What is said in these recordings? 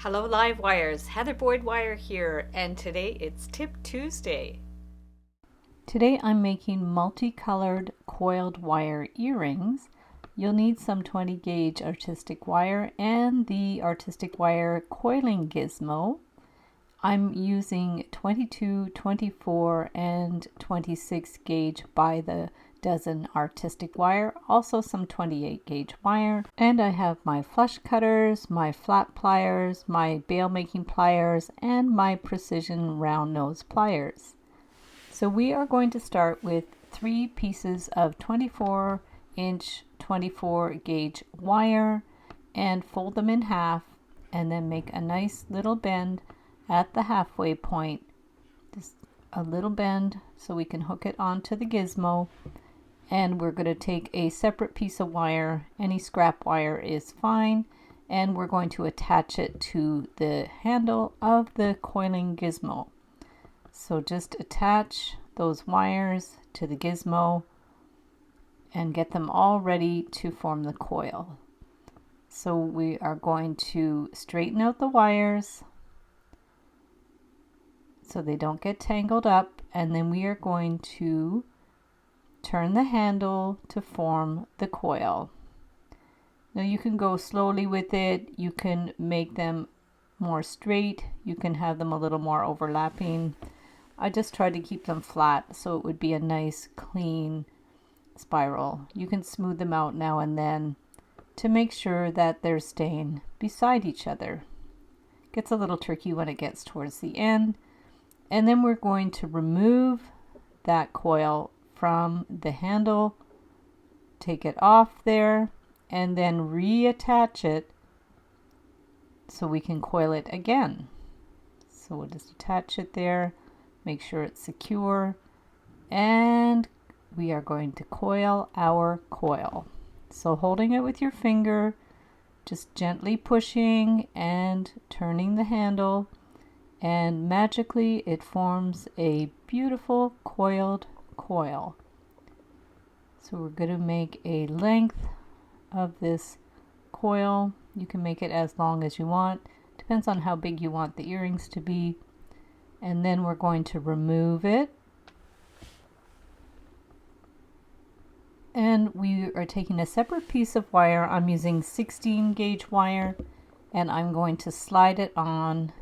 Hello Live Wires, Heather Boyd Wire here, and today it's Tip Tuesday. Today I'm making multicolored coiled wire earrings. You'll need some 20 gauge artistic wire and the artistic wire Coiling Gizmo. I'm using 22, 24, and 26 gauge by the dozen artistic wire, also some 28 gauge wire, and I have my flush cutters, my flat pliers, my bail making pliers, and my precision round nose pliers. So we are going to start with 3 pieces of 24-inch 24 gauge wire and fold them in half, and then make a nice little bend at the halfway point, just a little bend so we can hook it onto the gizmo. And we're going to take a separate piece of wire, any scrap wire is fine, and we're going to attach it to the handle of the coiling gizmo. So just attach those wires to the gizmo and get them all ready to form the coil. So we are going to straighten out the wires so they don't get tangled up, and then we are going to turn the handle to form the coil. Now you can go slowly with it, you can make them more straight, you can have them a little more overlapping. I just tried to keep them flat so it would be a nice clean spiral. You can smooth them out now and then to make sure that they're staying beside each other. Gets a little tricky when it gets towards the end. And then we're going to remove that coil from the handle, take it off there, and then reattach it so we can coil it again. So we'll just attach it there, make sure it's secure, and we are going to coil our coil. So holding it with your finger, just gently pushing and turning the handle, and magically it forms a beautiful coiled coil. So we're going to make a length of this coil. You can make it as long as you want, depends on how big you want the earrings to be. And then we're going to remove it, and we are taking a separate piece of wire. I'm using 16 gauge wire, and I'm going to slide it on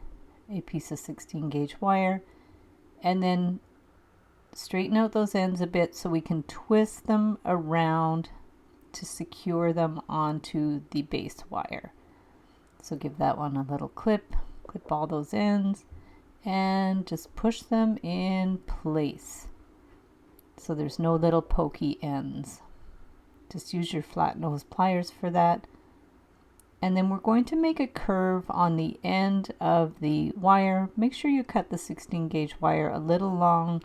a piece of 16 gauge wire, and then straighten out those ends a bit so we can twist them around to secure them onto the base wire. So give that one a little clip all those ends, and just push them in place so there's no little pokey ends. Just use your flat nose pliers for that. And then we're going to make a curve on the end of the wire. Make sure you cut the 16 gauge wire a little long,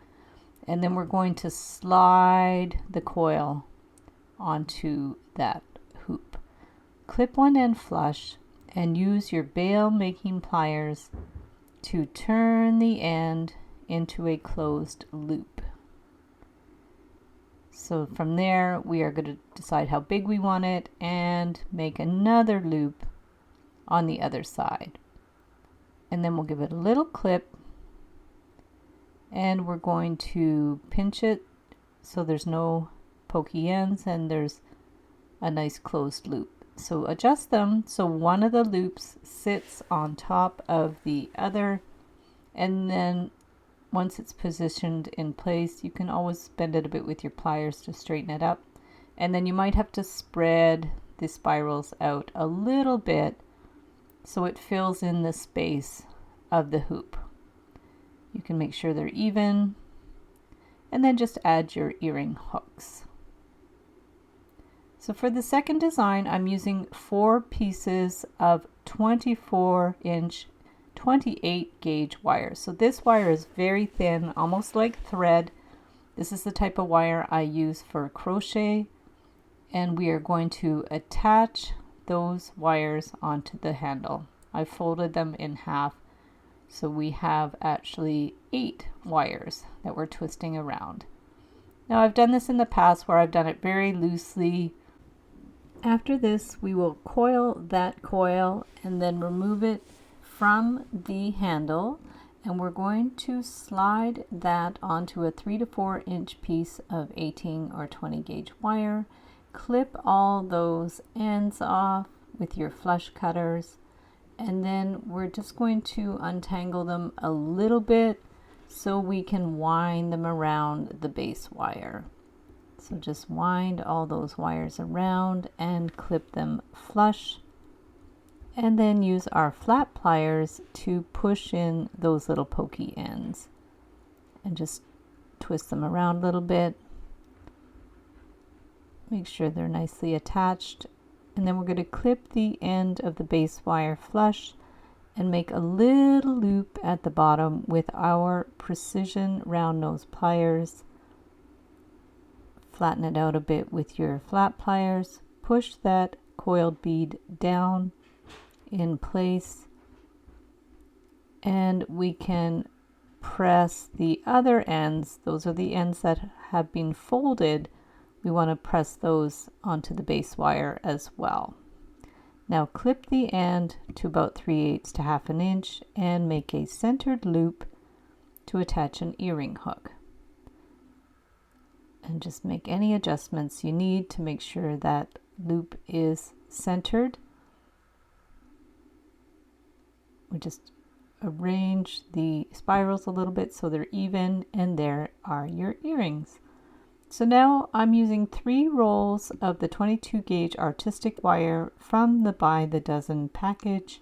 and then we're going to slide the coil onto that hoop. Clip one end flush and use your bail making pliers to turn the end into a closed loop. So from there we are going to decide how big we want it and make another loop on the other side. And then we'll give it a little clip, and we're going to pinch it so there's no pokey ends and there's a nice closed loop. So adjust them so one of the loops sits on top of the other, and then once it's positioned in place, you can always bend it a bit with your pliers to straighten it up. And then you might have to spread the spirals out a little bit so it fills in the space of the hoop. You can make sure they're even, and then just add your earring hooks. So for the second design, I'm using 4 pieces of 24-inch 28 gauge wire. So this wire is very thin, almost like thread. This is the type of wire I use for crochet, and we are going to attach those wires onto the handle. I folded them in half, so we have actually 8 wires that we're twisting around. Now I've done this in the past where I've done it very loosely. After this, we will coil that coil and then remove it from the handle, and we're going to slide that onto a 3 to 4 inch piece of 18 or 20 gauge wire. Clip all those ends off with your flush cutters, and then we're just going to untangle them a little bit so we can wind them around the base wire. So just wind all those wires around and clip them flush, and then use our flat pliers to push in those little pokey ends and just twist them around a little bit. Make sure they're nicely attached, and then we're going to clip the end of the base wire flush and make a little loop at the bottom with our precision round nose pliers. Flatten it out a bit with your flat pliers, push that coiled bead down in place, and we can press the other ends. Those are the ends that have been folded. We want to press those onto the base wire as well. Now clip the end to about 3/8 to 1/2 inch and make a centered loop to attach an earring hook. And just make any adjustments you need to make sure that loop is centered. We just arrange the spirals a little bit so they're even, and there are your earrings. So now I'm using 3 rolls of the 22 gauge artistic wire from the By the Dozen package.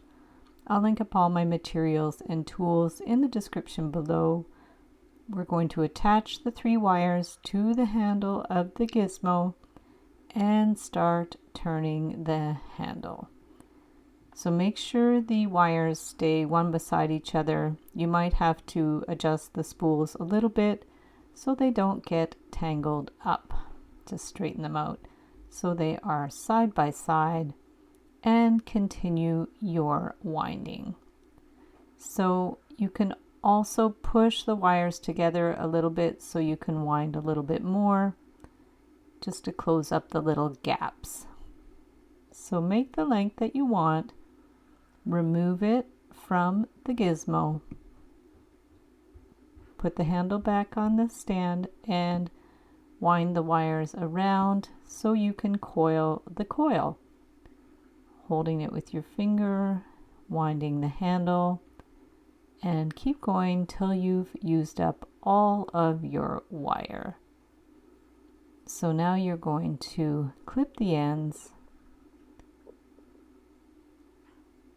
I'll link up all my materials and tools in the description below. We're going to attach the 3 wires to the handle of the gizmo and start turning the handle. So make sure the wires stay one beside each other. You might have to adjust the spools a little bit so they don't get tangled up. Just straighten them out so they are side by side, and continue your winding. So you can also push the wires together a little bit so you can wind a little bit more, just to close up the little gaps. So make the length that you want, remove it from the gizmo, put the handle back on the stand, and wind the wires around so you can coil the coil. Holding it with your finger, winding the handle, and keep going till you've used up all of your wire. So now you're going to clip the ends,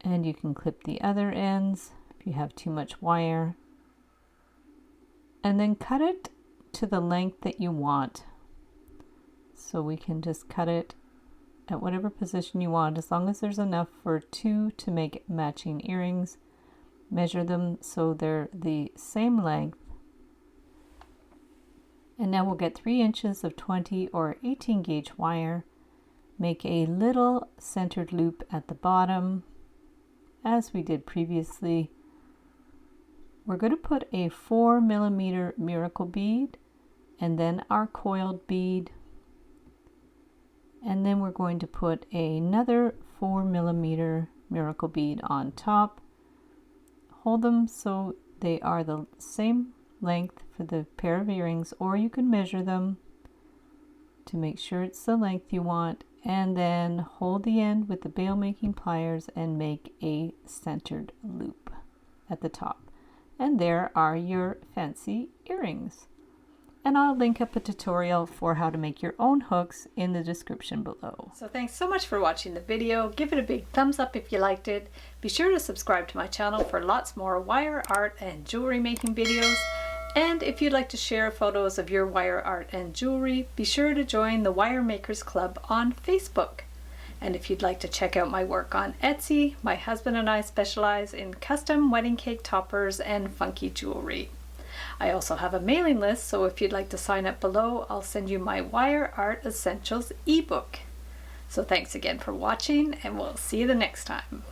and you can clip the other ends if you have too much wire, and then cut it to the length that you want. So we can just cut it at whatever position you want, as long as there's enough for 2 to make matching earrings. Measure them so they're the same length. And now we'll get 3 inches of 20 or 18 gauge wire. Make a little centered loop at the bottom, as we did previously. We're going to put a 4mm miracle bead, and then our coiled bead, and then we're going to put another 4mm miracle bead on top. Hold them so they are the same length for the pair of earrings, or you can measure them to make sure it's the length you want, and then hold the end with the bail making pliers and make a centered loop at the top. And there are your fancy earrings. And I'll link up a tutorial for how to make your own hooks in the description below. So thanks so much for watching the video. Give it a big thumbs up if you liked it. Be sure to subscribe to my channel for lots more wire art and jewelry making videos. And if you'd like to share photos of your wire art and jewelry, be sure to join the Wire Makers Club on Facebook. And if you'd like to check out my work on Etsy, my husband and I specialize in custom wedding cake toppers and funky jewelry. I also have a mailing list, so if you'd like to sign up below, I'll send you my Wire Art Essentials ebook. So thanks again for watching, and we'll see you the next time.